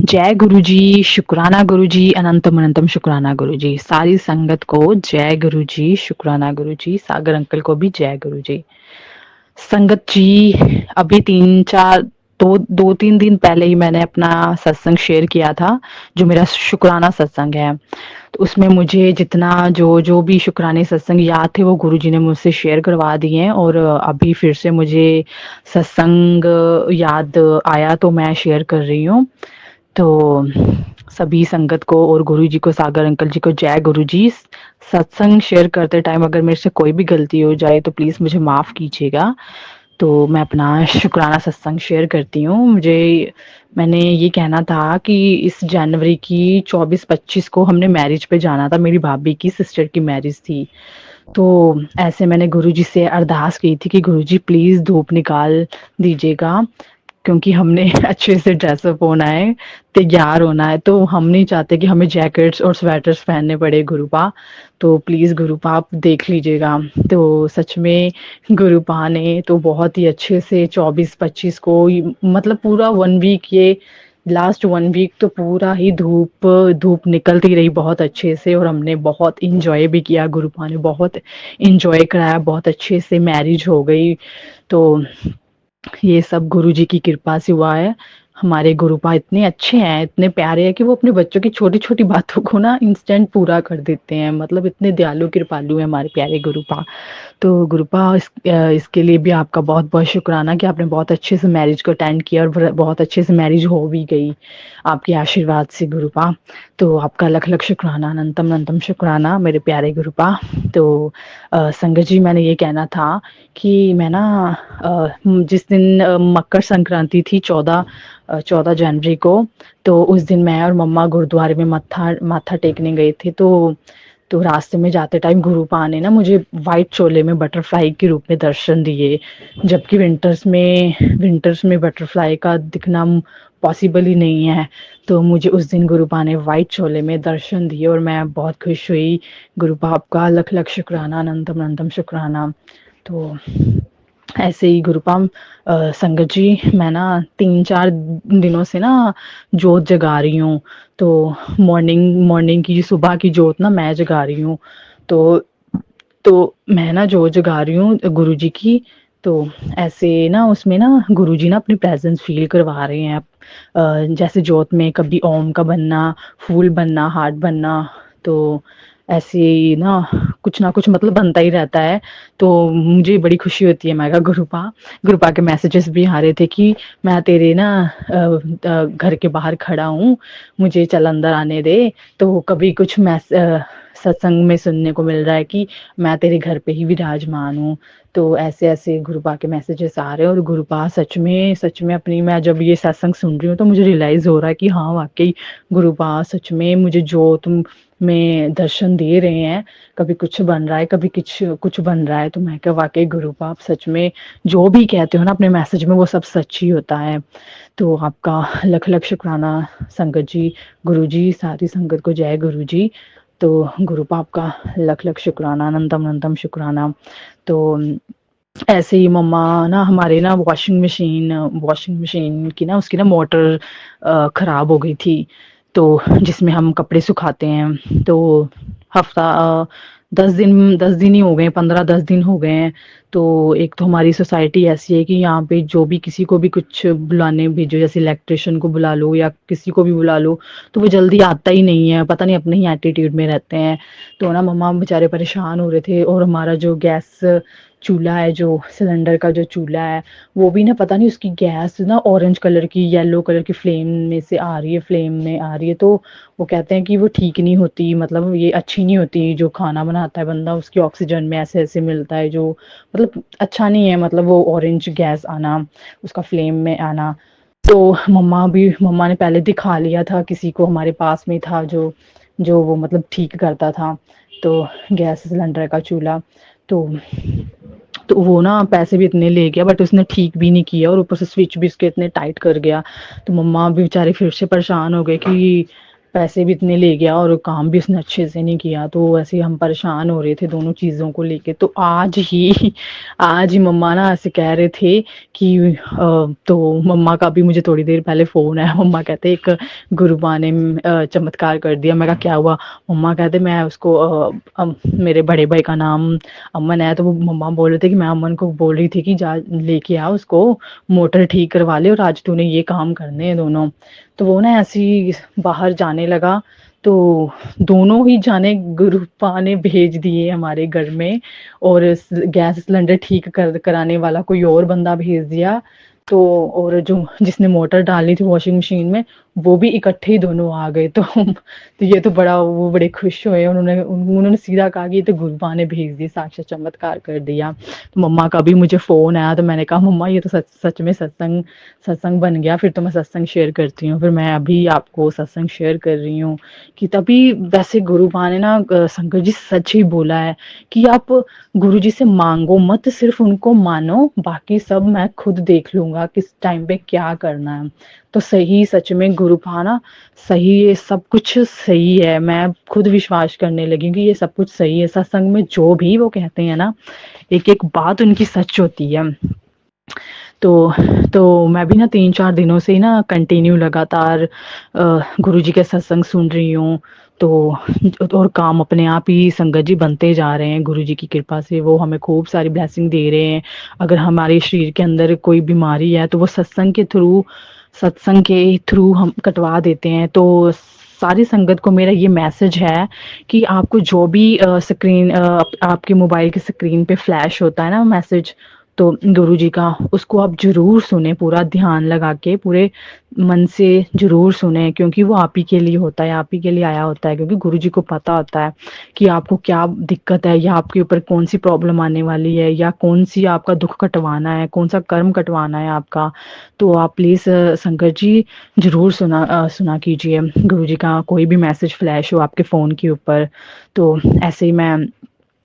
जय गुरुजी, शुक्राना गुरुजी, अनंतम अनंतम शुक्राना गुरुजी। सारी संगत को जय गुरुजी, शुक्राना गुरुजी। सागर अंकल को भी जय गुरुजी। संगत जी, अभी 3-4 2-3 दिन पहले ही मैंने अपना सत्संग शेयर किया था, जो मेरा शुक्राना सत्संग है। तो उसमें मुझे जितना जो भी शुक्राने सत्संग याद थे वो गुरुजी ने मुझसे शेयर करवा दिए हैं, और अभी फिर से मुझे सत्संग याद आया तो मैं शेयर कर रही हूँ। तो सभी संगत को और गुरुजी को, सागर अंकल जी को जय गुरुजी। सत्संग शेयर करते टाइम अगर मेरे से कोई भी गलती हो जाए तो प्लीज मुझे माफ कीजिएगा। तो मैं अपना शुक्राना सत्संग शेयर करती हूँ। मैंने ये कहना था कि इस जनवरी की 24-25 को हमने मैरिज पे जाना था, मेरी भाभी की सिस्टर की मैरिज थी। तो ऐसे मैंने गुरुजी से अरदास की थी कि गुरुजी प्लीज धूप निकाल दीजिएगा, क्योंकि हमने अच्छे से ड्रेसअप होना है, तैयार होना है। तो हम नहीं चाहते कि हमें जैकेट्स और स्वेटर्स पहनने पड़े गुरुपा। तो प्लीज गुरुपा आप देख लीजिएगा। तो सच में गुरुपा ने तो बहुत ही अच्छे से 24-25 को मतलब पूरा 1 वीक, ये लास्ट 1 वीक तो पूरा ही धूप धूप निकलती रही बहुत अच्छे से, और हमने बहुत इंजॉय भी किया। गुरुपा ने बहुत इंजॉय कराया, बहुत अच्छे से मैरिज हो गई। तो ये सब गुरुजी की कृपा से हुआ है। हमारे गुरुपा इतने अच्छे हैं, इतने प्यारे हैं कि वो अपने बच्चों की छोटी-छोटी बातों को ना इंस्टेंट पूरा कर देते हैं। मतलब इतने दयालु कृपालु हैं हमारे प्यारे गुरुपा। तो गुरुपा इसके लिए भी आपका बहुत-बहुत शुक्राना कि आपने बहुत अच्छे से मैरिज को अटेंड किया, और बहुत अच्छे से मैरिज हो भी गई आपके आशीर्वाद से गुरुपा। तो आपका लख-लख शुक्राना, अनंतम अनंतम शुक्राना मेरे प्यारे गुरुपा। तो संगत जी, मैंने ये कहना था कि मैं ना जिस दिन मकर संक्रांति थी 14 जनवरी को, तो उस दिन मैं और मम्मा गुरुद्वारे में मत्था माथा टेकने गए थे। तो रास्ते में जाते टाइम गुरुपा ने ना मुझे व्हाइट चोले में बटरफ्लाई के रूप में दर्शन दिए, जबकि विंटर्स में बटरफ्लाई का दिखना पॉसिबल ही नहीं है। तो मुझे उस दिन गुरुपा ने व्हाइट चोले में दर्शन दिए और मैं बहुत खुश हुई। गुरुपा आपका लख लख शुक्राना, अनंतम अनंतम शुक्राना। तो ऐसे ही गुरुपाम संगत जी, मैं ना 3-4 दिनों से ना जोत जगा रही हूँ। तो मॉर्निंग मॉर्निंग की सुबह की जोत ना मैं जगा रही हूँ। तो तो मैं ना जोत जगा रही हूँ गुरुजी की। तो ऐसे ना उसमें ना गुरुजी ना अपनी प्रेजेंस फील करवा रहे हैं। जैसे जोत में कभी ओम का बनना, फूल बनना, हार्ट बनना, तो ऐसे ही ना कुछ मतलब बनता ही रहता है। तो मुझे बड़ी खुशी होती है। मैं कहा गुरुपा के मैसेजेस भी आ रहे थे कि मैं तेरे ना घर के बाहर खड़ा हूँ, मुझे चल अंदर आने दे। तो कभी कुछ सत्संग में सुनने को मिल रहा है कि मैं तेरे घर पे ही विराजमान हूँ। तो ऐसे-ऐसे गुरुपा के मैसेजेस आ रहे हैं, और गुरुपा सच में अपनी, मैं जब ये सत्संग सुन रही हूँ तो मुझे रियलाइज़ हो रहा है कि हाँ, वाक़ई गुरुपा सच में मुझे जो तुम में दर्शन दे रहे हैं, कभी कुछ बन रहा है, कभी कुछ बन रहा है। तो मैं कहा वाक़ई गुरुपा आप सच में जो भी कहते हो ना अपने मैसेज में वो सब सच ही होता है। तो आपका लख-लख शुक्राना संगत जी, गुरुजी, सारी संगत को जय गुरुजी। तो गुरुपा आपका लख-लख शुक्राना, अनंतम अनंतम शुक्राना। तो ऐसे ही मम्मा ना हमारे ना वॉशिंग मशीन की ना उसकी ना मोटर खराब हो गई थी। तो जिसमें हम कपड़े सुखाते हैं। तो हफ्ता 10 दिन ही हो गए, 15-10 दिन हो गए हैं। तो एक तो हमारी सोसाइटी ऐसी है कि यहाँ पे जो भी किसी को भी कुछ बुलाने भेजो, जैसे इलेक्ट्रिशियन को बुला लो या किसी को भी बुला लो, तो वो जल्दी आता ही नहीं है, पता नहीं अपने ही एटीट्यूड में रहते हैं। तो ना मम्मा बेचारे परेशान हो रहे थे, और हमारा जो गैस चूल्हा है, जो सिलेंडर का जो चूल्हा है, वो भी ना पता नहीं उसकी गैस ना ऑरेंज कलर की, येलो कलर की फ्लेम में आ रही है। तो वो कहते हैं कि वो ठीक नहीं होती, मतलब ये अच्छी नहीं होती। जो खाना बनाता है बंदा, उसकी ऑक्सीजन में ऐसे-ऐसे मिलता है जो मतलब अच्छा नहीं है, मतलब वो ऑरेंज गैस आना, उसका फ्लेम में आना। तो मम्मा ने पहले दिखा लिया था किसी को, हमारे पास में था जो जो वो मतलब ठीक करता था, तो गैस सिलेंडर का चूल्हा। तो तो वो ना पैसे भी इतने ले गया, बट उसने ठीक भी नहीं किया, और ऊपर से स्विच भी उसके इतने टाइट कर गया। तो मम्मा भी बेचारे फिर से परेशान हो गए कि पैसे भी इतने ले गया और काम भी उसने अच्छे से नहीं किया, तो ऐसे ही हम परेशान हो रहे थे दोनों चीज़ों को लेके। तो आज ही मम्मा ना ऐसे कह रहे थे कि तो मम्मा का भी मुझे थोड़ी देर पहले फ़ोन आया। मम्मा कहते एक गुरुबा ने चमत्कार कर दिया। मैं कहा क्या हुआ? मम्मा कहते मैं उसको मेरे बड़े भाई का नाम अमन है, तो वो मम्मा बोल रहे थे कि मैं अमन को बोल रही थी कि जा लेके आ उसको, मोटर ठीक करवा ले और आज तूने ये काम करने हैं दोनों। तो वो ना ऐसे ही बाहर जाने लगा, तो दोनों ही जाने गुरुपा ने भेज दिए हमारे घर में, और गैस सिलेंडर ठीक कराने वाला कोई और बंदा भेज दिया। तो और जो जिसने मोटर डाली थी वॉशिंग मशीन में, वो भी इकट्ठे ही दोनों आ गए। तो ये तो बड़ा वो बड़े खुश हुए। उन्होंने सीधा कहा कि ये तो गुरुपा ने भेज दिया, साक्षात चमत्कार कर दिया। तो मम्मा का भी मुझे फ़ोन आया, तो मैंने कहा मम्मा ये तो सच सच में सत्संग सत्संग बन गया। फिर तो मैं सत्संग शेयर करती हूँ। फिर मैं अभी आपको सत्संग शेयर कर रही हूँ कि तभी वैसे गुरुपा ने ना शंकर जी सच ही बोला है कि आप गुरु जी से मांगो मत, सिर्फ उनको मानो, बाकी सब मैं खुद देख लूंगा किस टाइम पे क्या करना है। तो सही, सच में गुरुपा ना सही, ये सब कुछ सही है। मैं खुद विश्वास करने लगी कि ये सब कुछ सही है। सत्संग में जो भी वो कहते हैं ना, एक एक बात उनकी सच होती है। तो मैं भी ना 3-4 दिनों से ही ना कंटिन्यू लगातार गुरुजी के सत्संग सुन रही हूँ। तो और काम अपने आप ही संगत जी बनते जा रहे हैं गुरुजी की कृपा से। वो हमें खूब सारी ब्लेसिंग दे रहे हैं। अगर हमारे शरीर के अंदर कोई बीमारी है तो वो सत्संग के थ्रू हम कटवा देते हैं। तो सारी संगत को मेरा ये मैसेज है कि आपको जो भी स्क्रीन आपके मोबाइल की स्क्रीन पे फ्लैश होता है ना मैसेज, तो गुरुजी का, उसको आप ज़रूर सुने, पूरा ध्यान लगा के पूरे मन से ज़रूर सुने, क्योंकि वो आप ही के लिए होता है, आप ही के लिए आया होता है। क्योंकि गुरुजी को पता होता है कि आपको क्या दिक्कत है, या आपके ऊपर कौन-सी प्रॉब्लम आने वाली है, या कौन-सी आपका दुःख कटवाना है, कौन-सा कर्म कटवाना है आपका। तो आप प्लीज़ शंकर जी ज़रूर सुना कीजिए गुरुजी का कोई भी मैसेज फ्लैश हो आपके फ़ोन के ऊपर। तो ऐसे ही मैं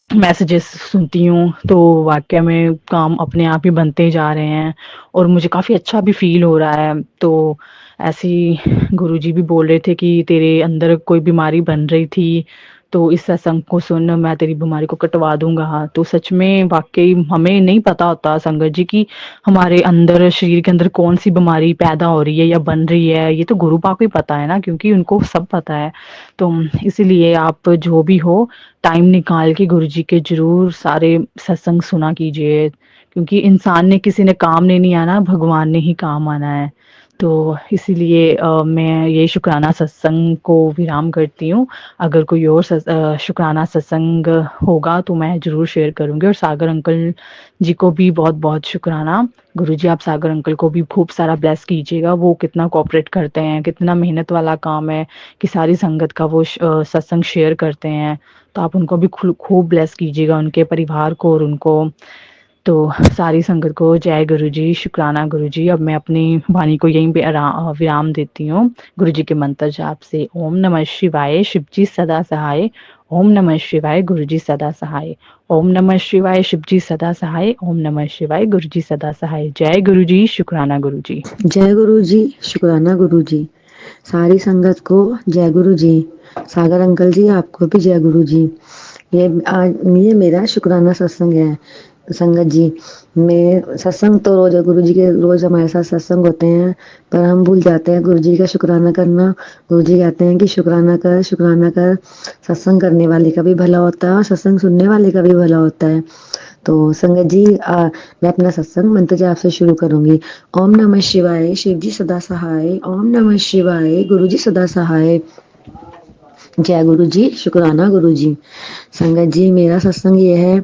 मैसेजेस सुनती हूँ, तो वाक़ई में काम अपने आप ही बनते जा रहे हैं और मुझे काफ़ी अच्छा भी फ़ील हो रहा है। तो ऐसे ही गुरुजी भी बोल रहे थे कि तेरे अंदर कोई बीमारी बन रही थी, तो इस सत्संग को सुन, मैं तेरी बीमारी को कटवा दूँगा। तो सच में वाक़ई हमें नहीं पता होता संगत जी कि हमारे अंदर, शरीर के अंदर कौन-सी बीमारी पैदा हो रही है या बन रही है। ये तो गुरुपा को ही पता है ना, क्योंकि उनको सब पता है। तो इसीलिए आप जो भी हो, टाइम निकाल के गुरुजी के ज़रूर सारे सत्संग सुना कीजिए, क्योंकि इंसान ने, किसी ने काम ने नहीं आना, भगवान ने ही काम आना है। तो इसीलिए मैं ये शुक्राना सत्संग को विराम करती हूँ। अगर कोई और शुक्राना सत्संग होगा तो मैं ज़रूर शेयर करूँगी। और सागर अंकल जी को भी बहुत-बहुत शुक्राना। गुरुजी आप सागर अंकल को भी खूब सारा ब्लेस कीजिएगा। वो कितना कोऑपरेट करते हैं, कितना मेहनत वाला काम है कि सारी संगत का वो सत्संग शेयर करते हैं। तो आप उनको भी खूब ब्लेस कीजिएगा, उनके परिवार को और उनको। तो सारी संगत को जय गुरुजी, शुक्राना गुरुजी। अब मैं अपनी वाणी को यहीं पे विराम देती हूँ गुरुजी के मंत्र जाप से। ओम नमः शिवाय, शिवजी सदा सहाय। ओम नमः शिवाय, गुरुजी सदा सहाय। ओम नमः शिवाय, शिवजी सदा सहाय। ओम नमः शिवाय, गुरुजी सदा सहाय। जय गुरुजी, शुक्राना गुरुजी। जय गुरु जी, शुक्राना गुरु जी। सारी संगत को जय गुरु जी। सागर अंकल जी आपको भी जय गुरु जी। ये मेरा शुक्राना सत्संग है संगत जी। मैं सत्संग तो रोज गुरु जी के रोज हमारे साथ सत्संग होते हैं, पर हम भूल जाते हैं गुरु जी का शुक्राना करना। गुरु जी कहते हैं कि शुक्राना कर, शुक्राना कर। सत्संग करने वाले का भी भला होता है और सत्संग सुनने वाले का भी भला होता है। तो संगत जी मैं अपना सत्संग मंत्र जाप से शुरू करूंगी। ओम नमः शिवाय, शिव जी सदा सहाय। ओम नमः शिवाय, गुरु जी सदा सहाय। जय गुरु जी, शुक्राना गुरु जी। संगत जी मेरा सत्संग ये है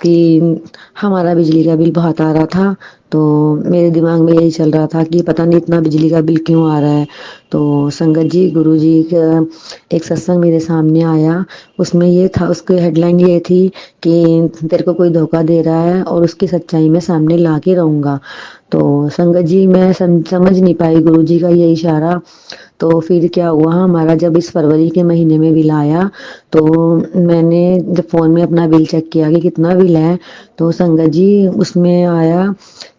कि हमारा बिजली का बिल बहुत आ रहा था, तो मेरे दिमाग में यही चल रहा था कि पता नहीं इतना बिजली का बिल क्यों आ रहा है। तो संगत जी गुरु जी का एक सत्संग मेरे सामने आया, उसमें ये था, उसकी हेडलाइन ये थी कि तेरे को कोई धोखा दे रहा है और उसकी सच्चाई में सामने ला के रहूंगा। तो संगत जी मैं समझ नहीं पाई गुरुजी का ये इशारा। तो फिर क्या हुआ, हमारा जब इस फरवरी के महीने में बिल आया, तो मैंने जब फ़ोन में अपना बिल चेक किया कि कितना बिल है, तो संगत जी उसमें आया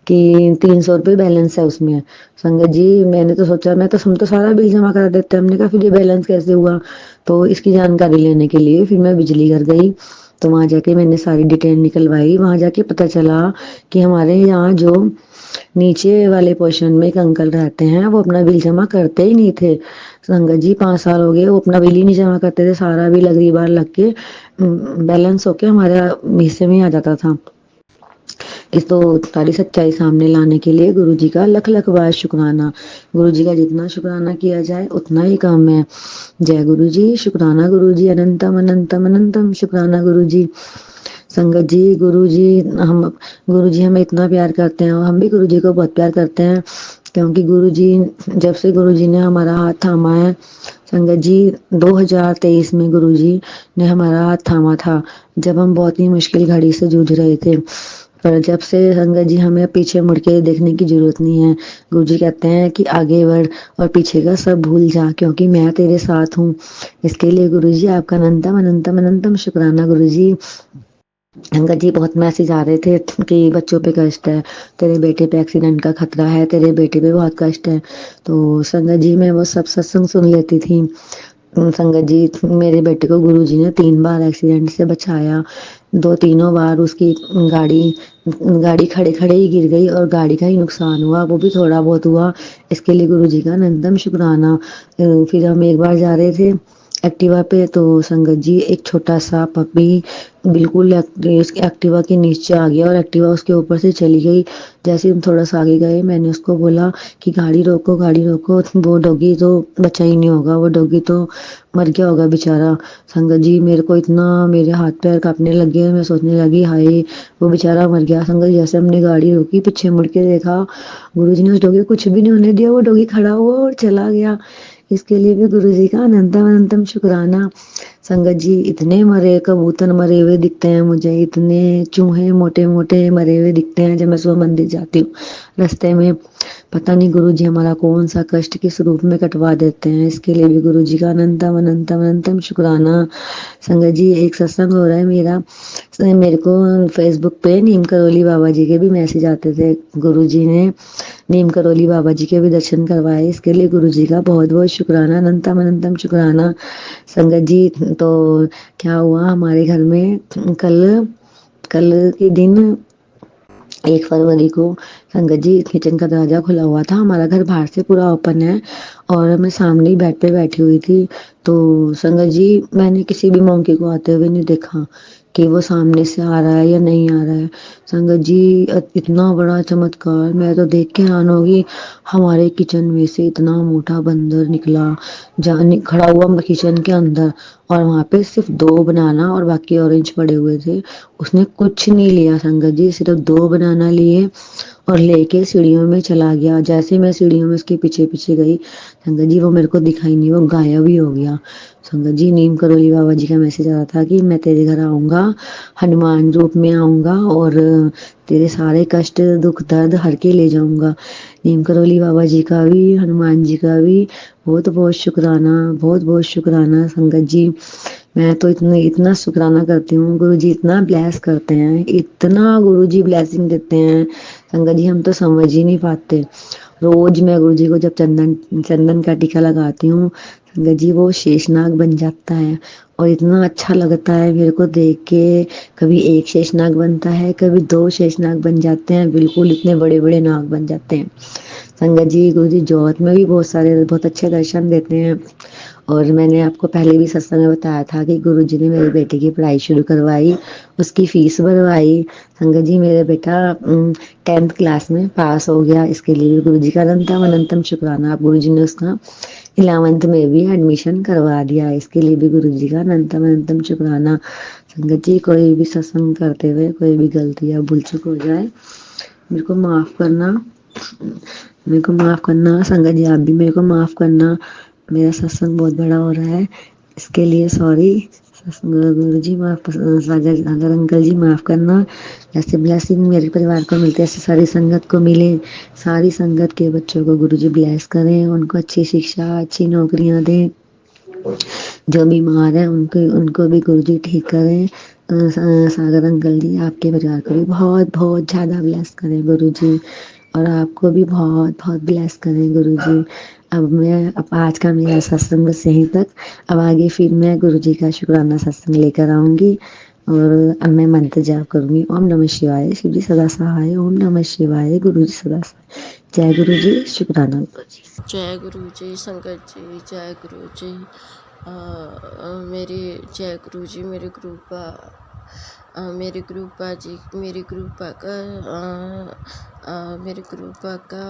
कि 300 रुपये बैलेंस है उसमें। संगत जी मैंने तो सोचा, मैं तो हम तो सारा बिल जमा करा देते हैं, हमने कहा फिर ये बैलेंस कैसे हुआ? तो इसकी जानकारी लेने के लिए फिर मैं बिजली घर गई, तो वहाँ जाके मैंने सारी डिटेल निकलवाई। वहाँ जाके पता चला कि हमारे यहाँ जो नीचे वाले पोर्शन में एक अंकल रहते हैं, वो अपना बिल जमा करते ही नहीं थे। संगत जी 5 साल हो गए वो अपना बिल ही नहीं जमा करते थे, सारा बिल अगली बार लग के बैलेंस होके हमारे हिस्से में आ जाता था। इस तो सारी सच्चाई सामने लाने के लिए गुरुजी का लख लख बार शुक्राना। गुरुजी का जितना शुक्राना किया जाए उतना ही कम है। जय गुरुजी, शुक्राना गुरुजी, अनंतम अनंतम अनंतम शुक्राना गुरुजी। संगत जी गुरुजी हमें इतना प्यार करते हैं और हम भी गुरुजी को बहुत प्यार करते हैं, क्योंकि गुरुजी जब से गुरुजी ने हमारा हाथ थामा है, संगत जी 2023 में गुरुजी ने हमारा हाथ थामा था, जब हम बहुत ही मुश्किल घड़ी से जूझ रहे थे। पर जब से संगत जी हमें पीछे मुड़ के देखने की जरूरत नहीं है। गुरुजी कहते हैं कि आगे बढ़ और पीछे का सब भूल जा, क्योंकि मैं तेरे साथ हूँ। इसके लिए गुरुजी आपका अनंतम अनंतम अनंतम शुक्राना गुरुजी। अंकल जी बहुत मैसेज आ रहे थे कि बच्चों पे कष्ट है, तेरे बेटे पे एक्सीडेंट का खतरा है, तेरे बेटे पे बहुत कष्ट है। तो संगत जी मैं वो सब सत्संग सुन लेती थी। संगत जी मेरे बेटे को गुरुजी ने 3 बार एक्सीडेंट से बचाया। 2 तीनों बार उसकी गाड़ी गाड़ी खड़े खड़े ही गिर गई और गाड़ी का ही नुकसान हुआ, वो भी थोड़ा बहुत हुआ। इसके लिए गुरुजी का अनंतम शुक्राना। फिर हम एक बार जा रहे थे एक्टिवा पे, तो संगत जी एक छोटा सा पपी बिल्कुल एक्टिवा के नीचे आ गया और एक्टिवा उसके ऊपर से चली गई। जैसे हम थोड़ा सा आगे गए, मैंने उसको बोला कि गाड़ी रोको गाड़ी रोको, वो डॉगी तो बचा ही नहीं होगा, वो डॉगी तो मर गया होगा बेचारा। संगत जी मेरे को इतना मेरे हाथ पैर कांपने लगे, मैं सोचने लगी हाय वो बेचारा मर गया। संगत जी जैसे हमने गाड़ी रोकी, पीछे मुड़ के देखा, गुरुजी ने उस डॉगी को कुछ भी नहीं होने दिया, वो डॉगी खड़ा हुआ और चला गया। इसके लिए भी गुरुजी का अनंतम अनंतम शुक्राना। संगत जी इतने मरे कबूतर मरे हुए दिखते हैं मुझे, इतने चूहे मोटे मोटे मरे हुए दिखते हैं जब मैं सुबह मंदिर जाती हूँ रास्ते में। पता नहीं गुरुजी हमारा कौन सा कष्ट किस रूप में कटवा देते हैं। इसके लिए भी गुरुजी का अनंतम अनंतम अनंतम शुक्राना। संगत जी एक सत्संग हो रहा है मेरा, मेरे को फेसबुक पे नीम करोली बाबा जी के भी मैसेज आते थे। गुरुजी ने नीम करोली बाबा जी के भी दर्शन करवाए, इसके लिए गुरुजी का बहुत बहुत शुक्राना, अनंतम अनंतम शुक्राना। संगत जी तो क्या हुआ हमारे घर में कल कल के दिन 1 फरवरी को संगत जी किचन का दरवाजा खुला हुआ था, हमारा घर बाहर से पूरा ओपन है और मैं सामने ही बेड पे बैठी हुई थी। तो संगत जी मैंने किसी भी मोंकी को आते हुए नहीं देखा कि वो सामने से आ रहा है या नहीं आ रहा है। संगत जी इतना बड़ा चमत्कार, मैं तो देख के हैरान होगी। हमारे किचन में से इतना मोटा बंदर निकला, खड़ा हुआ किचन के अंदर, और वहां पे सिर्फ 2 बनाना और बाकी ऑरेंज पड़े हुए थे। उसने कुछ नहीं लिया संगत जी, सिर्फ 2 बनाना लिए और लेके सीढ़ियों में चला गया। जैसे मैं सीढ़ियों में उसके पीछे पीछे गई, संगत जी वो मेरे को दिखाई नहीं, वो गायब ही हो गया। संगत जी नीम करोली बाबा जी का मैसेज आ रहा था कि मैं तेरे घर आऊंगा, हनुमान रूप में आऊंगा और तेरे सारे कष्ट दुख दर्द हर के ले जाऊंगा। नीम करोली बाबा जी का भी हनुमान जी का भी बहुत बहुत शुक्राना, बहुत बहुत शुक्राना। संगत जी मैं तो इतना इतना शुक्राना करती हूँ, गुरु जी इतना ब्लेस करते हैं, इतना गुरु जी ब्लेसिंग देते हैं संगत जी, हम तो समझ ही नहीं पाते। रोज मैं गुरु जी को जब चंदन चंदन का टीका लगाती हूँ संगत जी, वो शेषनाग बन जाता है और इतना अच्छा लगता है मेरे को देख के। कभी एक शेषनाग बनता है, कभी 2 शेषनाग बन जाते हैं, बिल्कुल इतने बड़े बड़े नाग बन जाते हैं। संगत जी गुरु जी जोत में भी बहुत अच्छे दर्शन देते हैं। और मैंने आपको पहले भी सत्संग में बताया था कि गुरु जी ने मेरे बेटे की पढ़ाई शुरू करवाई, उसकी फीस भरवाई। संगत जी मेरा बेटा 10th क्लास में पास हो गया, इसके लिए भी गुरु जी का अनंतम अनंतम शुक्राना। आप गुरु जी ने उसका 11th में भी एडमिशन करवा दिया, इसके लिए भी गुरु जी का अनंतम अनंतम शुक्राना। संगत जी कोई भी सत्संग करते हुए कोई भी गलती या भूल चूक हो जाए मेरे को माफ करना, मेरे को माफ करना। संगत जी आप भी मेरे को माफ करना, मेरा सत्संग बहुत बड़ा हो रहा है, इसके लिए सॉरी। गुरु जी माफ, सागर अंकल जी माफ करना। जैसे ब्लेसिंग मेरे परिवार को मिलती है ऐसे सारी संगत को मिले। सारी संगत के बच्चों को गुरु जी ब्लेस करें, उनको अच्छी शिक्षा, अच्छी नौकरियां दें। जो बीमार है उनको उनको भी गुरु जी ठीक करें। सागर अंकल जी आपके परिवार को भी बहुत बहुत ज्यादा ब्लेस करें गुरु जी, और आपको भी बहुत बहुत ब्लेस करें गुरु जी। अब आज का मेरा सत्संग बस यहीं तक। अब आगे फिर मैं गुरु जी का शुक्राना सत्संग लेकर आऊंगी, और अब मैं मंत्र जाप करूंगी। ओम नमः शिवाय, शिव जी सदा सहाय। ओम नमः शिवाय, गुरु जी सदा सहाय। जय गुरु जी, शुक्राना गुरु जी। जय गुरु जी, संगत जी, जय गुरु जी। मेरी जय गुरु जी, मेरे ग्रुपा मेरे ग्रुपा जी, मेरे ग्रुपा का मेरे ग्रुपा का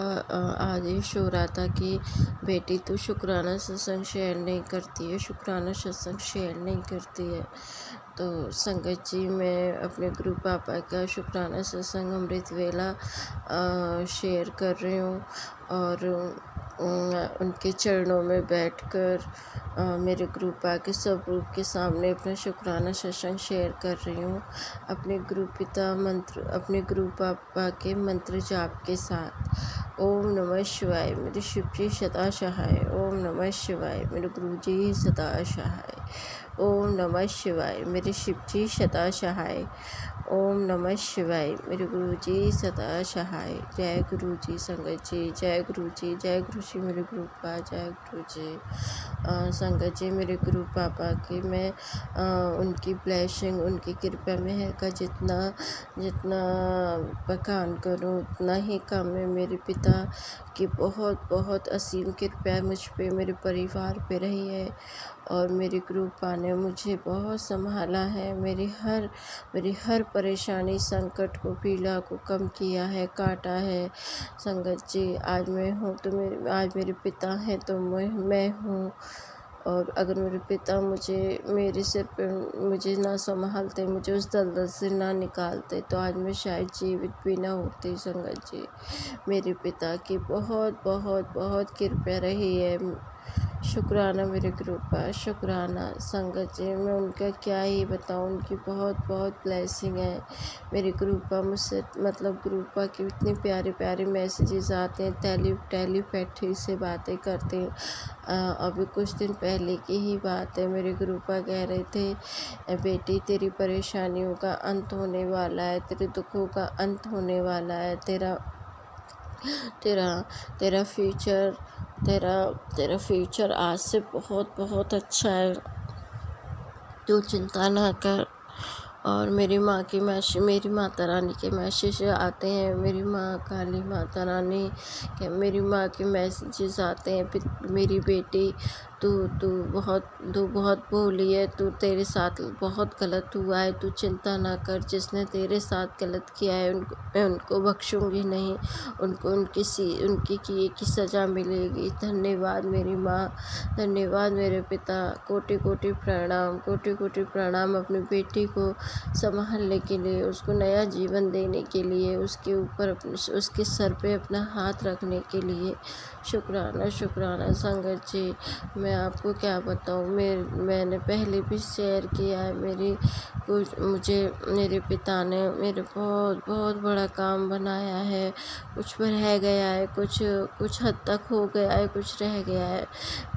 आदेश हो रहा था कि बेटी तो शुक्राना सत्संग शेयर नहीं करती है, शुक्राना सत्संग शेयर नहीं करती है। तो संगत जी, मैं अपने गुरु पापा का शुक्राना सत्संग अमृत वेला शेयर कर रही हूँ, और उनके चरणों में बैठकर मेरे गुरु पापा के स्वरूप के सामने अपना शुक्राना सत्संग शेयर कर रही हूँ, अपने गुरु पिता मंत्र, अपने गुरु पापा के मंत्र जाप के साथ। ओम नमः शिवाय, मेरे शिव जी सदा सहाय। ओम नमः शिवाय, मेरे गुरु जी सदा सहाय। ओम नमः शिवाय, मेरे शिव जी सदा सहाय। ओम नमः शिवाय, मेरे गुरु जी सदा सहाय। जय गुरु जी, संगत जी, जय गुरु जी, जय गुरु जी, मेरे गुरु पापा, जय गुरु जी। संगत जी, मेरे गुरु पापा की मैं उनकी ब्लेसिंग, उनकी कृपा में है का जितना जितना बखान करूं उतना ही कम है। मेरे पिता की बहुत बहुत असीम कृपा मुझ पे, मेरे परिवार पे रही है, और मेरे गुरु पापा ने मुझे बहुत संभाला है। मेरी हर परेशानी, संकट को, पीड़ा को कम किया है, काटा है। संगत जी, आज मैं हूँ तो आज मेरे पिता हैं तो मैं हूँ, और अगर मेरे पिता मेरे सिर पे मुझे ना संभालते, मुझे उस दलदल से ना निकालते, तो आज मैं शायद जीवित भी ना होती। संगत जी, मेरे पिता की बहुत बहुत बहुत कृपा रही है। शुक्राना मेरे गुरु का, शुक्राना। संगत जी, मैं उनका क्या ही बताऊँ, उनकी बहुत बहुत ब्लेसिंग है। मेरे गुरु का मुझसे गुरु का की इतनी प्यारे प्यारे मैसेजेस आते हैं, टेलीपैथी से बातें करते हैं। अभी कुछ दिन पहले की ही बात है, मेरे गुरु का कह रहे थे, बेटी तेरी परेशानियों का अंत होने वाला है, तेरे दुखों का अंत होने वाला है, तेरा तेरा तेरा फ्यूचर तेरा तेरा फ्यूचर आज से बहुत बहुत अच्छा है, तू चिंता ना कर। और मेरी माता रानी के मैसेज आते हैं, मेरी माँ काली माता रानी के, मेरी माँ के मैसेजेस आते हैं, मेरी बेटी तू तू बहुत भोली है, तू तेरे साथ बहुत गलत हुआ है, तू चिंता ना कर। जिसने तेरे साथ गलत किया है मैं उनको बख्शूंगी नहीं, उनको उनकी किए की सज़ा मिलेगी। धन्यवाद मेरी माँ, धन्यवाद मेरे पिता। कोटि कोटि प्रणाम अपनी बेटी को संभालने के लिए, उसको नया जीवन देने के लिए, उसके ऊपर उसके सर पे अपना हाथ रखने के लिए। शुक्राना शुक्राना। संगत जी, मैं आपको क्या बताऊँ, मैंने पहले भी शेयर किया है, मेरे पिता ने मेरे बहुत बहुत बड़ा काम बनाया है। कुछ रह गया है, कुछ हद तक हो गया है, कुछ रह गया है।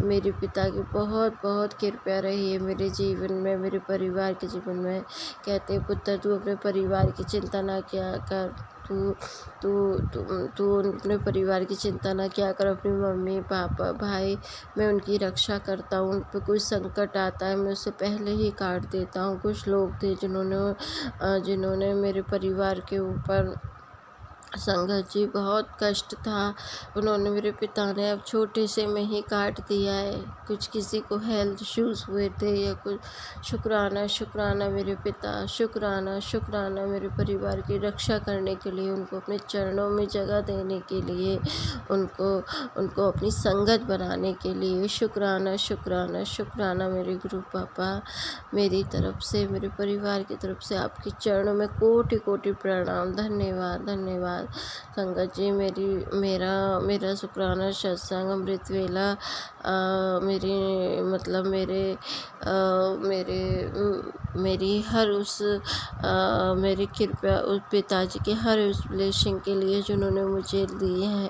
मेरे पिता की बहुत बहुत कृपा रही है मेरे जीवन में, मेरे परिवार के जीवन में। कहते पुत्र, तू अपने परिवार की चिंता ना किया कर, तू तू तू तू अपने परिवार की चिंता ना किया कर। अपनी मम्मी पापा भाई, मैं उनकी रक्षा करता हूँ। उन पर कोई संकट आता है मैं उससे पहले ही काट देता हूँ। कुछ लोग थे जिन्होंने मेरे परिवार के ऊपर, संगत जी, बहुत कष्ट था, उन्होंने, मेरे पिता ने अब छोटे से में ही काट दिया है। कुछ किसी को हेल्थ इश्यूज़ हुए थे या कुछ। शुक्राना शुक्राना मेरे पिता, शुक्राना शुक्राना मेरे परिवार की रक्षा करने के लिए, उनको अपने चरणों में जगह देने के लिए, उनको अपनी संगत बनाने के लिए। शुक्राना शुक्राना शुक्राना मेरे गुरु पापा। मेरी तरफ से, मेरे परिवार की तरफ से आपके चरणों में कोटि कोटि प्रणाम। धन्यवाद धन्यवाद धन्यवाद। संगत जी, मेरा मेरा शुक्राना सत्संग अमृत वेला मेरी मतलब मेरे मेरी हर उस मेरी कृपया उस पिताजी के हर उस ब्लेसिंग के लिए जिन्होंने मुझे दिए हैं।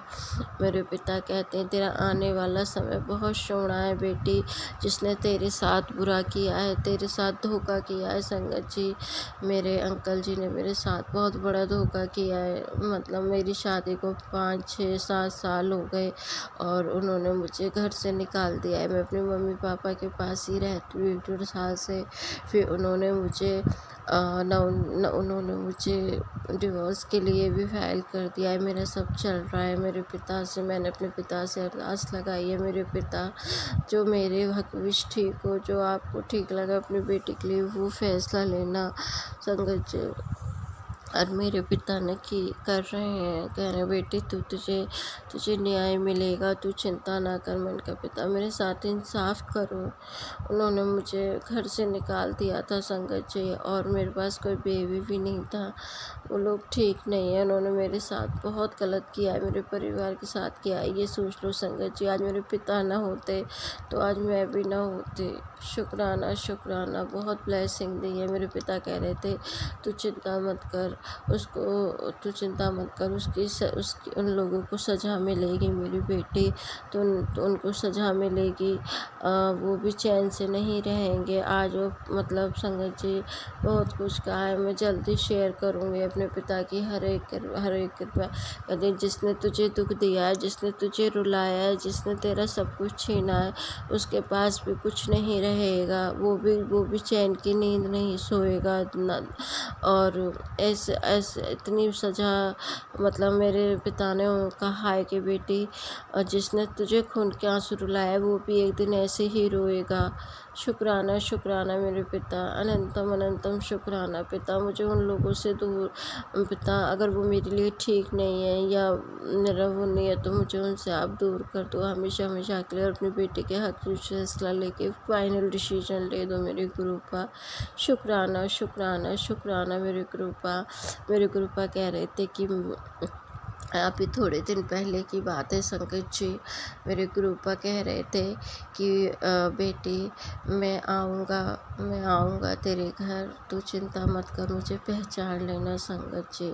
मेरे पिता कहते हैं, तेरा आने वाला समय बहुत सोना है बेटी। जिसने तेरे साथ बुरा किया है, तेरे साथ धोखा किया है संगत जी, मेरे अंकल जी ने मेरे साथ बहुत बड़ा धोखा किया है। मतलब मेरी शादी को 5, 6, 7 साल हो गए और उन्होंने मुझे घर से निकाल दिया है। मैं अपने मम्मी पापा के पास ही रहती हूँ 1-1.5 साल से। फिर उन्होंने मुझे डिवोर्स के लिए भी फाइल कर दिया है। मेरा सब चल रहा है। मैंने अपने पिता से अरदास लगाई है, मेरे पिता जो मेरे हक विश ठीक हो, जो आपको ठीक लगा अपनी बेटी के लिए वो फैसला लेना संगत जी। और मेरे पिता ने कर रहे हैं, कह रहे हैं बेटी तुझे न्याय मिलेगा, तू चिंता ना कर। मैंने कहा पिता मेरे साथ इंसाफ करो। उन्होंने मुझे घर से निकाल दिया था संगत जी, और मेरे पास कोई बेबी भी नहीं था। वो लोग ठीक नहीं है, उन्होंने मेरे साथ बहुत गलत किया है, मेरे परिवार के साथ किया है। ये सोच लो संगत जी, आज मेरे पिता ना होते तो आज मैं भी ना होती। शुक्राना शुक्राना, बहुत ब्लेसिंग दी है। मेरे पिता कह रहे थे तू चिंता मत कर, उसकी उन लोगों को सज़ा मिलेगी मेरी बेटी, तो उनको सज़ा मिलेगी। वो भी चैन से नहीं रहेंगे। आज वो मतलब संगत जी बहुत कुछ कहा है, मैं जल्दी शेयर करूँगी अपने पिता की हर एक कृपा। कहते जिसने तुझे दुख दिया है, जिसने तुझे रुलाया है, जिसने तेरा सब कुछ छीना है, उसके पास भी कुछ नहीं रहेगा। वो भी चैन की नींद नहीं सोएगा। और ऐसे इतनी सज़ा मतलब मेरे पिता ने कहा है कि बेटी जिसने तुझे खून के आंसू रुलाया वो भी एक दिन ऐसे ही रोएगा। शुक्राना शुक्राना मेरे पिता, अनंतम अनंतम शुक्राना पिता। मुझे उन लोगों से दूर पिता, अगर वो मेरे लिए ठीक नहीं है या मेरा वो नहीं है तो मुझे उनसे आप दूर कर दो हमेशा हमेशा के लिए। और अपनी बेटी के हक में फैसला लेके फाइनल डिसीजन ले दो मेरी गुरुपा। शुक्राना शुक्राना शुक्राना मेरे गुरुपा कह रहे थे कि अभी थोड़े दिन पहले की बात है संकट जी, मेरे गुरुपा कह रहे थे कि बेटी मैं आऊँगा तेरे घर, तू चिंता मत कर, मुझे पहचान लेना संकट जी।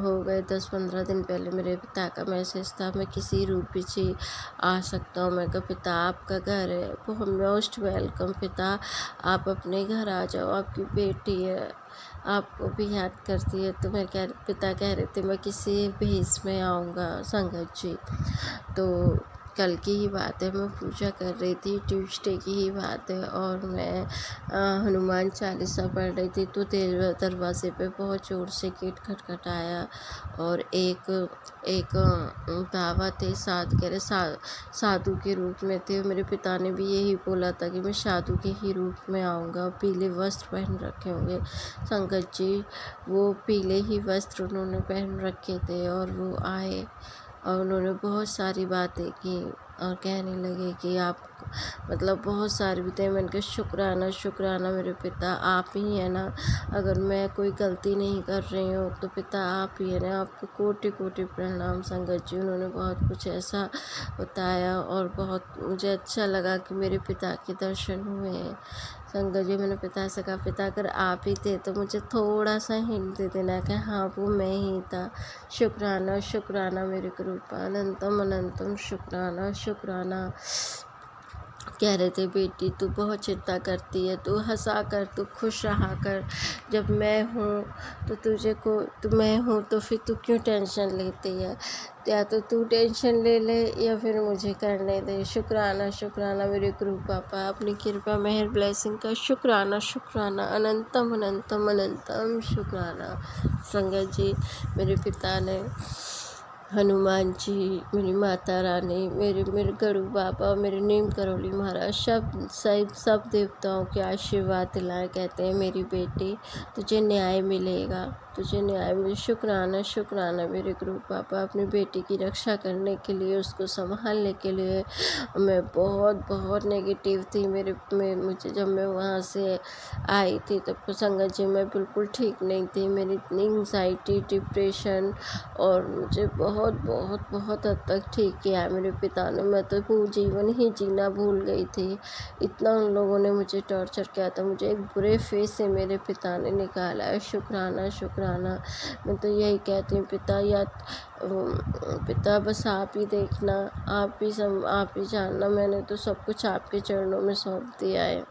हो गए 10-15 दिन पहले मेरे पिता का मैसेज था, मैं किसी रूप में जी आ सकता हूँ। मैं कहा पिता आपका घर है, बहुत मोस्ट वेलकम पिता, आप अपने घर आ जाओ, आपकी बेटी है आपको भी याद करती है। तो पिता कह रहे थे मैं किसी भेष में आऊँगा संगत जी। तो कल की ही बात है, मैं पूजा कर रही थी, ट्यूसडे की ही बात है, और मैं हनुमान चालीसा पढ़ रही थी तो दरवाजे पे बहुत ज़ोर से गेट खटखटाया और एक बाबा थे, साधु के रूप में थे। मेरे पिता ने भी यही बोला था कि मैं साधु के ही रूप में आऊँगा, पीले वस्त्र पहन रखे होंगे संगत जी। वो पीले ही वस्त्र उन्होंने पहन रखे थे और वो आए और उन्होंने बहुत सारी बातें की और कहने लगे कि आप मतलब बहुत सारी बातें। मैंने कहा शुक्राना शुक्राना मेरे पिता, आप ही हैं ना, अगर मैं कोई गलती नहीं कर रही हूँ तो पिता आप ही है ना, आपको कोटि कोटि प्रणाम संगत जी। उन्होंने बहुत कुछ ऐसा बताया और बहुत मुझे अच्छा लगा कि मेरे पिता के दर्शन हुए हैं संगत जी। मैंने पिता से कहा पिता अगर आप ही थे तो मुझे थोड़ा सा हिंट दे देना कि हाँ वो मैं ही था। शुक्राना शुक्राना मेरे कृपा, अनंतम अनंतम शुक्राना शुक्राना। कह रहे थे बेटी तू बहुत चिंता करती है, तू हंसा कर, तू खुश रहा कर, जब मैं हूँ तो मैं हूँ तो फिर तू क्यों टेंशन लेती है, या तो तू टेंशन ले ले या फिर मुझे करने दे। शुक्राना शुक्राना मेरे गुरु पापा, अपनी कृपा मेहर ब्लेसिंग का शुक्राना शुक्राना, अनंतम अनंतम अनंतम शुक्राना संगत जी। मेरे पिता ने हनुमान जी, मेरी माता रानी, मेरे गरुड़ बाबा, मेरे नीम करोली महाराज, सब देवताओं के आशीर्वाद दिलाएं। कहते हैं मेरी बेटी तुझे न्याय मिलेगा, तुझे न्याय मिले। शुक्राना शुक्राना मेरे गुरु बाबा, अपनी बेटी की रक्षा करने के लिए, उसको संभालने के लिए। मैं बहुत बहुत नेगेटिव थी मुझे जब मैं वहाँ से आई थी तब संगत जी मैं बिल्कुल ठीक नहीं थी। मेरी इतनी एंग्जाइटी, डिप्रेशन, और मुझे बहुत बहुत बहुत हद तक ठीक किया है मेरे पिता ने। मैं तो जीवन ही जीना भूल गई थी, इतना उन लोगों ने मुझे टॉर्चर किया था। मुझे एक बुरे फेस से मेरे पिता ने निकाला है। शुक्राना शुक्राना। मैं तो यही कहती हूँ पिता बस आप ही देखना, आप ही जानना। मैंने तो सब कुछ आपके चरणों में सौंप दिया है,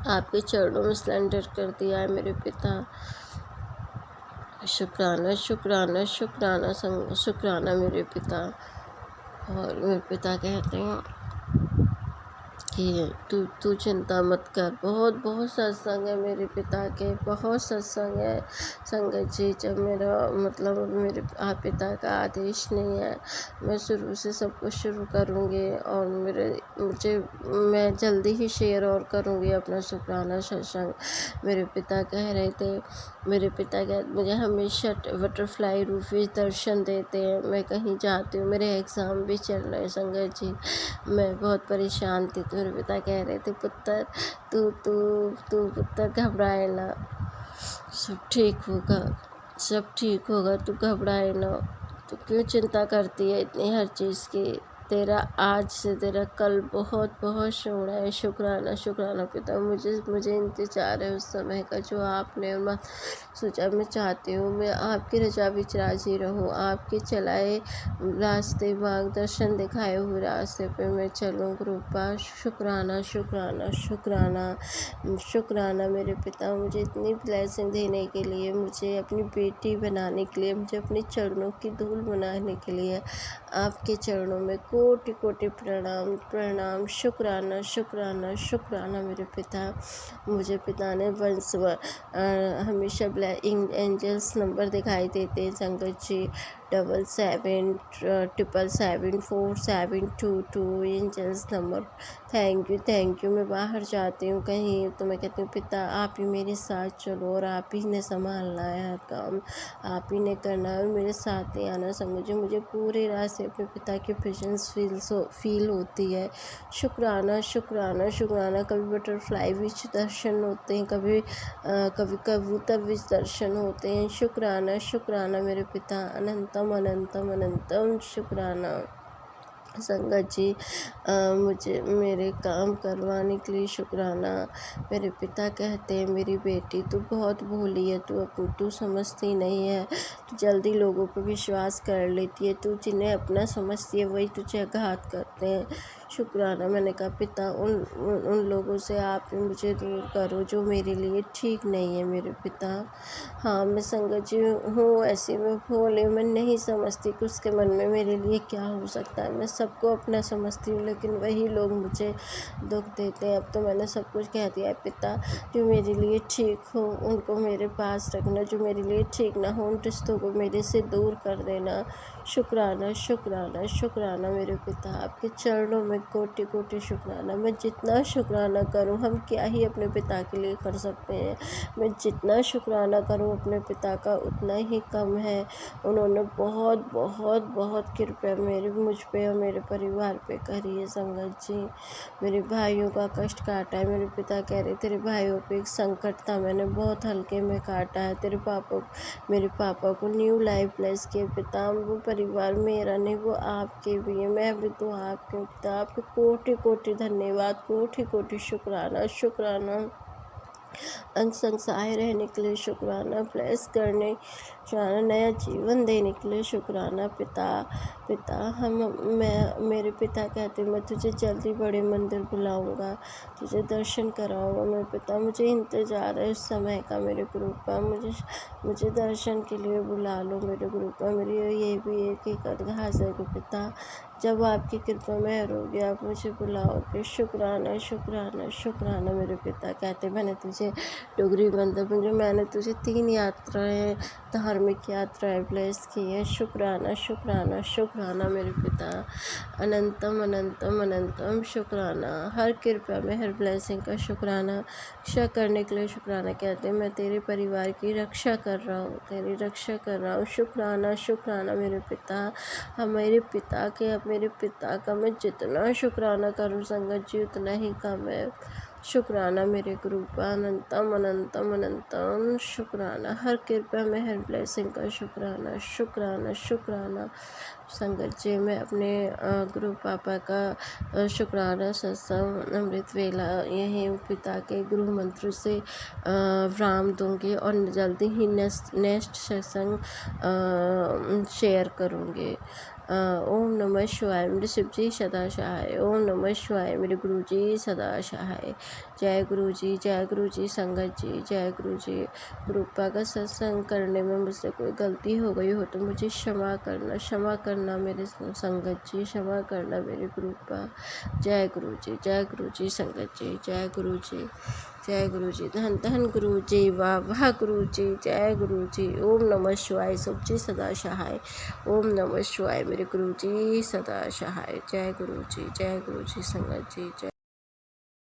आपके चरणों में सरेंडर कर दिया है मेरे पिता। शुक्राना शुक्राना शुक्राना शुक्राना मेरे पिता। और मेरे पिता कहते हैं कि तू चिंता मत कर। बहुत बहुत सत्संग है मेरे पिता के, बहुत सत्संग है संगत जी। जब मेरे पिता का आदेश नहीं है, मैं शुरू से सब कुछ शुरू करूँगी। और मैं जल्दी ही शेयर और करूँगी अपना शुक्राना सत्संग। मेरे पिता कह रहे थे, मुझे हमेशा बटरफ्लाई रूपी दर्शन देते हैं। मैं कहीं जाती हूँ, मेरे एग्ज़ाम भी चल रहे हैं संगत जी, मैं बहुत परेशान थी। तो मेरे पिता कह रहे थे पुत्र तू पुत्र घबराए ना, सब ठीक होगा, सब ठीक होगा, तू घबराए ना। तू क्यों चिंता करती है इतनी हर चीज़ की? तेरा आज से तेरा कल बहुत बहुत सोना है। शुक्राना शुक्राना पिता, मुझे इंतज़ार है उस समय का जो आपने सोचा। मैं चाहती हूँ मैं आपकी रजा बिच राजी रहूँ, आपके चलाए रास्ते, मार्गदर्शन दिखाए हुए रास्ते पे मैं चलूँ कृपा। शुक्राना शुक्राना शुक्राना शुक्राना मेरे पिता, मुझे इतनी ब्लेसिंग देने के लिए, मुझे अपनी बेटी बनाने के लिए, मुझे अपने चरणों की धूल बनाने के लिए। आपके चरणों में कोटि कोटि प्रणाम प्रणाम। शुक्राना शुक्राना शुक्राना मेरे पिता। मुझे पिता ने हमेशा एंजल्स नंबर दिखाई देते हैं संगत जी, 77774742 एंजल्स नंबर। Thank you. मैं बाहर जाती हूँ कहीं तो मैं कहती हूँ पिता आप ही मेरे साथ चलो, और आप ही ने संभालना है हर काम, आप ही ने करना है और मेरे साथ ही आना संगत जी। मुझे पूरे रास्ते अपने पिता की प्रेजेंस फील होती है। शुक्राना शुक्राना शुक्राना। कभी बटरफ्लाई विच दर्शन होते हैं, कभी कबूतर विच दर्शन होते हैं। शुक्राना शुक्राना मेरे पिता, अनंतम अनंतम अनंतम शुक्राना संगत जी। मुझे मेरे काम करवाने के लिए शुक्राना। मेरे पिता कहते हैं मेरी बेटी तू बहुत भोली है, तू समझती नहीं है, तू जल्दी लोगों पर विश्वास कर लेती है, तू जिन्हें अपना समझती है वही तुझे आघात करते हैं। शुक्राना। मैंने कहा पिता उन लोगों से आप मुझे दूर करो जो मेरे लिए ठीक नहीं है मेरे पिता। हाँ मैं संगत जी हूँ ऐसी, मैं भोली, मैं नहीं समझती कि उसके मन में मेरे लिए क्या हो सकता है। मैं सबको अपना समझती हूँ लेकिन वही लोग मुझे दुख देते हैं। अब तो मैंने सब कुछ कह दिया है पिता, जो मेरे लिए ठीक हो उनको मेरे पास रखना, जो मेरे लिए ठीक ना हो उन रिश्तों को मेरे से दूर कर देना। शुक्राना शुक्राना शुक्राना मेरे पिता, आपके चरणों में कोटि कोटि शुक्राना। मैं जितना शुक्राना करूँ, हम क्या ही अपने पिता के लिए कर सकते हैं। मैं जितना शुक्राना करूँ अपने पिता का उतना ही कम है। उन्होंने बहुत बहुत बहुत कृपया मुझ पे और मेरे परिवार पे करी है संगत जी। मेरे भाइयों का कष्ट काटा है। मेरे पिता कह रहे तेरे भाइयों पे एक संकट था, मैंने बहुत हल्के में काटा है। मेरे पापा को न्यू लाइफ प्लस के पिता, वो परिवार मेरा नहीं वो आपके भी है, मैं भी तो आपके हूँ पिता। आपके कोटि कोटि धन्यवाद, कोटि कोटि शुक्राना शुक्राना। अंग संग रहने के लिए शुक्राना, ब्लेस करने शुक्राना, नया जीवन देने के लिए शुक्राना पिता। मेरे पिता कहते मैं तुझे जल्दी बड़े मंदिर बुलाऊंगा, तुझे दर्शन कराऊंगा। मेरे पिता मुझे इंतज़ार है उस समय का मेरे ग्रुप का, मुझे दर्शन के लिए बुला लो मेरे ग्रुप का। मेरी ये भी एक ही अरदास है कि पिता जब आपकी कृपा मेहर होगी आप मुझे बुलाओगे। शुक्राना शुक्राना शुक्राना मेरे पिता। कहते मैंने तुझे डोगरी बंदर में जो मैंने तुझे 3 यात्राएं धार्मिक यात्राएं ब्लेस की हैं। शुक्राना शुक्राना शुक्राना मेरे पिता। अनंतम अनंतम अनंतम शुक्राना। हर कृपा में हर ब्लेसिंग का शुक्राना। रक्षा करने के लिए शुक्राना। कहते हैं मैं तेरे परिवार की रक्षा कर रहा हूँ, तेरी रक्षा कर रहा हूँ। शुक्राना शुक्राना मेरे पिता। हम मेरे पिता का मैं जितना शुक्राना करूँ संगत जी उतना ही कम है। शुक्राना मेरे गुरु का। अनंतम अनंतम अनंतम शुक्राना। हर कृपा में हर ब्लेसिंग का शुक्राना शुक्राना शुक्राना। संगत जी मैं अपने गुरु पापा का शुक्राना सत्संग अमृत वेला यही पिता के गुरु मंत्र से विराम दूंगी और जल्दी ही नेक्स्ट सत्संग शेयर करूँगी। ओम नमः शिवाय। मेरे शिव जी सदा सहाय। ओम नमः शिवाय। मेरे गुरु जी सदा सहाय। जय गुरु जी, जय गुरु जी। संगत जी जय गुरु जी। गुरुपा का सत्संग करने में मुझसे कोई गलती हो गई हो तो मुझे क्षमा करना मेरे संगत जी, क्षमा करना मेरे गुरुपा। जय गुरु जी, जय गुरु जी। संगत जी जय गुरु जी, जय गुरु जी। धन धन गुरु जी, वाह वाह गुरु जी, जय गुरु जी। ओम नमः शिवाय। सब जी सदा सहाय। ओम नमः शिवाय। मेरे गुरु जी सदा सहाय। जय गुरु जी, जय गुरु जी। संगत जी जय।